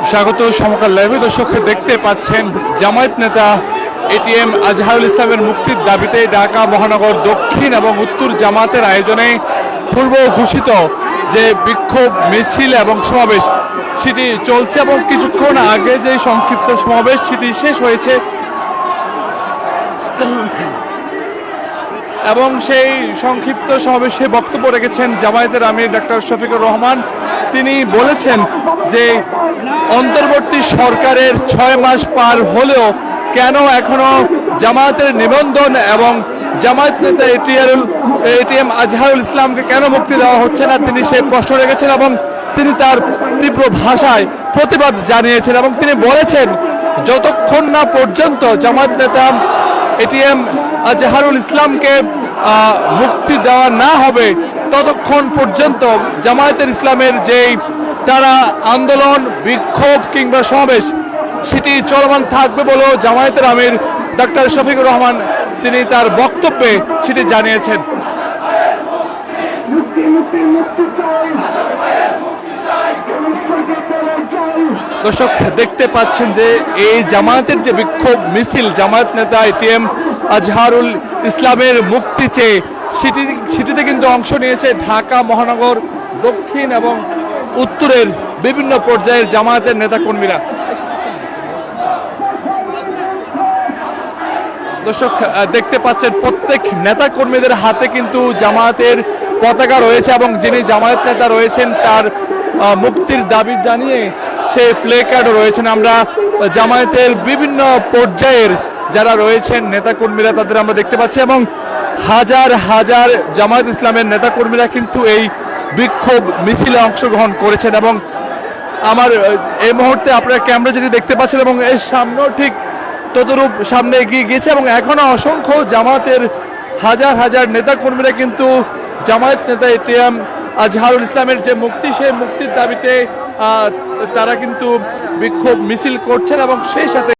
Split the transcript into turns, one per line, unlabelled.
স্বাগত সমকাল লাইভে। দর্শক দেখতে পাচ্ছেন জামায়াত নেতা এটিএম আজহারুল ইসলামের মুক্তির দাবিতে ঢাকা মহানগর দক্ষিণ এবং উত্তর জামাতের আয়োজনে পূর্ব ঘোষিত যে বিক্ষোভ মিছিল এবং সমাবেশ সেটি চলছে এবং কিছুক্ষণ আগে যে সংক্ষিপ্ত সমাবেশ সেটি শেষ হয়েছে এবং সেই সংক্ষিপ্ত সমাবেশে বক্তব্য রেখেছেন জামায়াতের আমির ডাক্তার শফিকুর রহমান। তিনি বলেছেন যে অন্তর্বর্তী সরকারের 6 মাস পার হলেও কেন এখনো জামায়াতের নিবন্ধন এবং জামায়াত নেতা এটিএম আজহারুল ইসলামকে কেন মুক্তি দেওয়া হচ্ছে না, তিনি সেই প্রশ্ন রেখেছেন এবং তিনি তার তীব্র ভাষায় প্রতিবাদ জানিয়েছেন এবং তিনি বলেছেন যতক্ষণ না পর্যন্ত জামায়াত নেতা এটিএম আজহারুল ইসলামকে মুক্তি দেওয়া না হবে ততক্ষণ পর্যন্ত জামায়াতের ইসলামের যেই তারা আন্দোলন বিক্ষোভ কিংবা সমাবেশ সেটি চলমান থাকবে বলেও জামায়াতের আমির ডাক্তার শফিকুর রহমান তিনি তার বক্তব্যে সেটি জানিয়েছেন। দর্শক দেখতে পাচ্ছেন যে এই জামায়াতের যে বিক্ষোভ মিছিল, জামায়াত নেতা এটিএম আজহারুল ইসলামের মুক্তি চেয়ে সেটিতে কিন্তু অংশ নিয়েছে ঢাকা মহানগর দক্ষিণ এবং উত্তরের বিভিন্ন পর্যায়ের জামায়াতের নেতাকর্মীরা। দর্শক দেখতে পাচ্ছেন প্রত্যেক নেতাকর্মীদের হাতে কিন্তু জামায়াতের পতাকা রয়েছে এবং যিনি জামায়াত নেতা রয়েছেন তার মুক্তির দাবি জানিয়ে সেই প্লে কার্ডও রয়েছেন। আমরা জামায়াতের বিভিন্ন পর্যায়ের যারা রয়েছেন নেতাকর্মীরা তাদের আমরা দেখতে পাচ্ছি এবং হাজার হাজার জামায়াত ইসলামের নেতাকর্মীরা কিন্তু এই বিক্ষোভ মিছিলে অংশগ্রহণ করেছেন এবং আমার এই মুহূর্তে আপনারা ক্যামেরা যেটি দেখতে পাচ্ছেন এবং এর সামনেও ঠিক ততরূপ সামনে এগিয়ে গিয়েছে এবং এখনো অসংখ্য জামায়াতের হাজার হাজার নেতাকর্মীরা কিন্তু জামায়াত নেতা এটিএম আজহারুল ইসলামের যে মুক্তি সেই মুক্তির দাবিতে তারা কিন্তু বিক্ষোভ মিছিল করছেন এবং সেই সাথে